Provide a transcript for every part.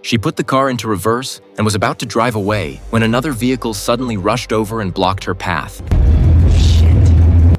She put the car into reverse and was about to drive away when another vehicle suddenly rushed over and blocked her path.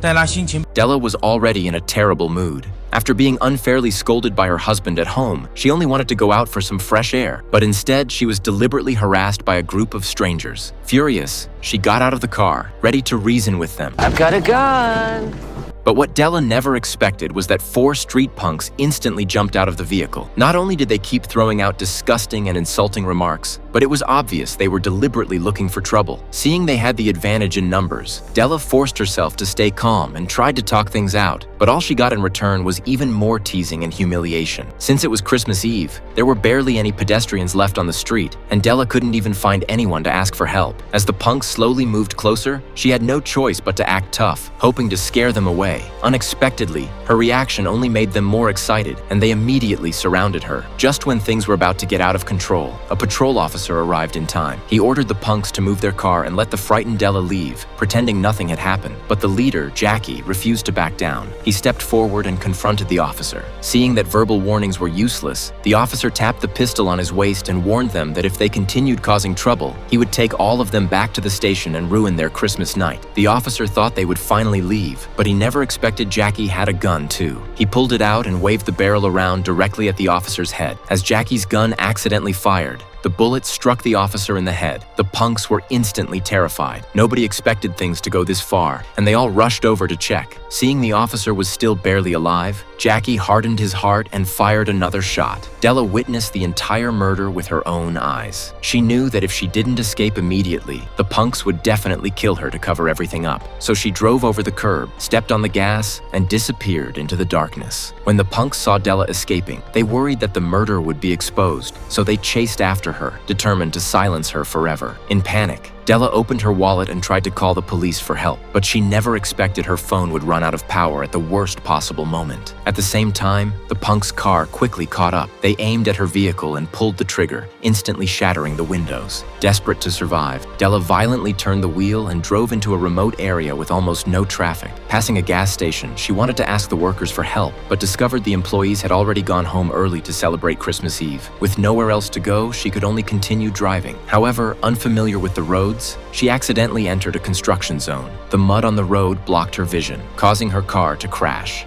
黛拉心情 Della was already in a terrible mood. After being unfairly scolded by her husband at home, she only wanted to go out for some fresh air, but instead she was deliberately harassed by a group of strangers. Furious, she got out of the car, ready to reason with them. I've got a gun. But what Della never expected was that 4 street punks instantly jumped out of the vehicle. Not only did they keep throwing out disgusting and insulting remarks, but it was obvious they were deliberately looking for trouble. Seeing they had the advantage in numbers, Della forced herself to stay calm and tried to talk things out, but all she got in return was even more teasing and humiliation. Since it was Christmas Eve, there were barely any pedestrians left on the street, and Della couldn't even find anyone to ask for help. As the punks slowly moved closer, she had no choice but to act tough, hoping to scare them away. Unexpectedly, her reaction only made them more excited, and they immediately surrounded her. Just when things were about to get out of control, a patrol officer arrived in time. He ordered the punks to move their car and let the frightened Della leave, pretending nothing had happened. But the leader, Jackie, refused to back down. He stepped forward and confronted the officer. Seeing that verbal warnings were useless, the officer tapped the pistol on his waist and warned them that if they continued causing trouble, he would take all of them back to the station and ruin their Christmas night. The officer thought they would finally leave, but he never expected Jackie had a gun too. He pulled it out and waved the barrel around directly at the officer's head. As Jackie's gun accidentally fired, the bullet struck the officer in the head. The punks were instantly terrified. Nobody expected things to go this far, and they all rushed over to check. Seeing the officer was still barely alive, Jackie hardened his heart and fired another shot. Della witnessed the entire murder with her own eyes. She knew that if she didn't escape immediately, the punks would definitely kill her to cover everything up. So she drove over the curb, stepped on the gas, and disappeared into the darkness. When the punks saw Della escaping, they worried that the murder would be exposed, so they chased after her, determined to silence her forever. In panic, Della opened her wallet and tried to call the police for help, but she never expected her phone would run out of power at the worst possible moment. At the same time, the punk's car quickly caught up. They aimed at her vehicle and pulled the trigger, instantly shattering the windows. Desperate to survive, Della violently turned the wheel and drove into a remote area with almost no traffic. Passing a gas station, she wanted to ask the workers for help, but discovered the employees had already gone home early to celebrate Christmas Eve. With nowhere else to go, she could only continue driving. However, unfamiliar with the roads, she accidentally entered a construction zone. The mud on the road blocked her vision, causing her car to crash.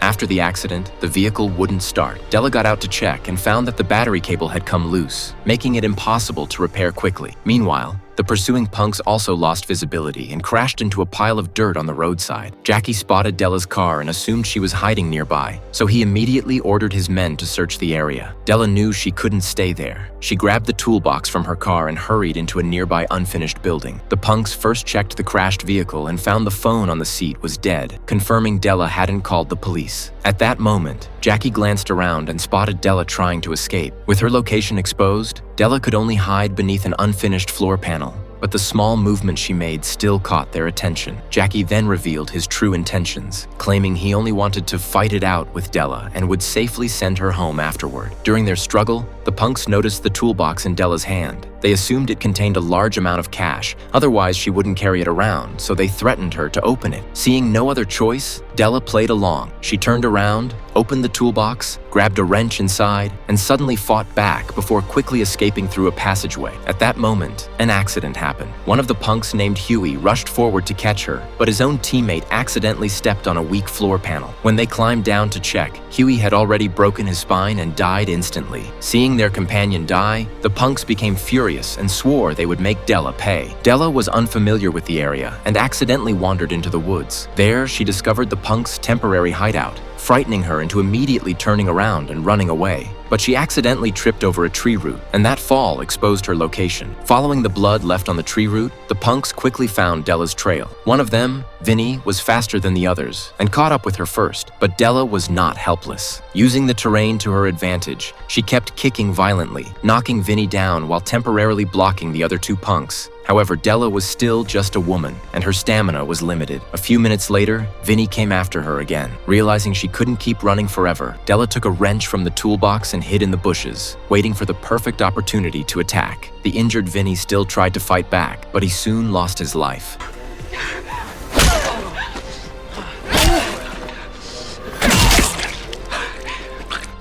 After the accident, the vehicle wouldn't start. Della got out to check and found that the battery cable had come loose, making it impossible to repair quickly. Meanwhile, the pursuing punks also lost visibility and crashed into a pile of dirt on the roadside. Jackie spotted Della's car and assumed she was hiding nearby, so he immediately ordered his men to search the area. Della knew she couldn't stay there. She grabbed the toolbox from her car and hurried into a nearby unfinished building. The punks first checked the crashed vehicle and found the phone on the seat was dead, confirming Della hadn't called the police. At that moment, Jackie glanced around and spotted Della trying to escape. With her location exposed, Della could only hide beneath an unfinished floor panel, but the small movement she made still caught their attention. Jackie then revealed his true intentions, claiming he only wanted to fight it out with Della and would safely send her home afterward. During their struggle, the punks noticed the toolbox in Della's hand. They assumed it contained a large amount of cash, otherwise she wouldn't carry it around, so they threatened her to open it. Seeing no other choice, Della played along. She turned around, opened the toolbox, grabbed a wrench inside, and suddenly fought back before quickly escaping through a passageway. At that moment, an accident happened. One of the punks named Huey rushed forward to catch her, but his own teammate accidentally stepped on a weak floor panel. When they climbed down to check, Huey had already broken his spine and died instantly. Seeing their companion die, the punks became furious and swore they would make Della pay. Della was unfamiliar with the area and accidentally wandered into the woods. There, she discovered the punks' temporary hideout, frightening her into immediately turning around and running away. But she accidentally tripped over a tree root, and that fall exposed her location. Following the blood left on the tree root, the punks quickly found Della's trail. One of them, Vinny, was faster than the others and caught up with her first, but Della was not helpless. Using the terrain to her advantage, she kept kicking violently, knocking Vinny down while temporarily blocking the other 2 punks. However, Della was still just a woman, and her stamina was limited. A few minutes later, Vinny came after her again. Realizing she couldn't keep running forever, Della took a wrench from the toolbox and hid in the bushes, waiting for the perfect opportunity to attack. The injured Vinny still tried to fight back, but he soon lost his life.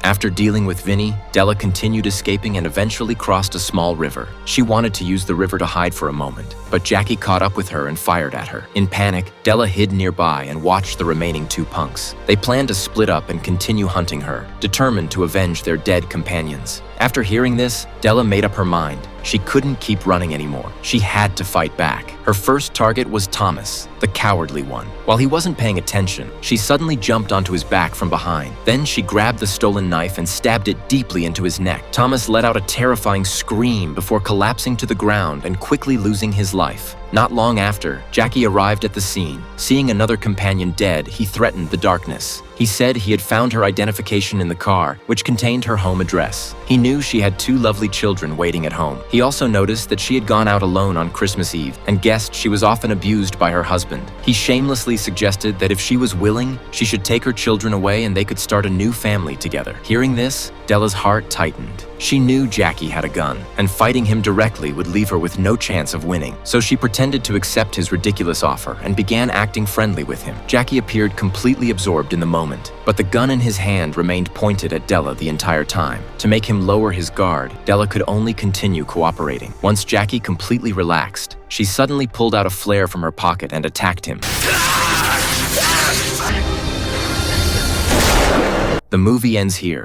After dealing with Vinny, Della continued escaping and eventually crossed a small river. She wanted to use the river to hide for a moment, but Jackie caught up with her and fired at her. In panic, Della hid nearby and watched the remaining two punks. They planned to split up and continue hunting her, determined to avenge their dead companions. After hearing this, Della made up her mind. She couldn't keep running anymore. She had to fight back. Her first target was Thomas, the cowardly one. While he wasn't paying attention, she suddenly jumped onto his back from behind. Then she grabbed the stolen knife and stabbed it deeply into his neck. Thomas let out a terrifying scream before collapsing to the ground and quickly losing his life. Not long after, Jackie arrived at the scene. Seeing another companion dead, he threatened the darkness. He said he had found her identification in the car, which contained her home address. He knew she had two lovely children waiting at home. He also noticed that she had gone out alone on Christmas Eve and guessed she was often abused by her husband. He shamelessly suggested that if she was willing, she should take her children away and they could start a new family together. Hearing this, Della's heart tightened. She knew Jackie had a gun, and fighting him directly would leave her with no chance of winning. So she pretended to accept his ridiculous offer and began acting friendly with him. Jackie appeared completely absorbed in the moment, but the gun in his hand remained pointed at Della the entire time. To make him lower his guard, Della could only continue cooperating. Once Jackie completely relaxed, she suddenly pulled out a flare from her pocket and attacked him. The movie ends here.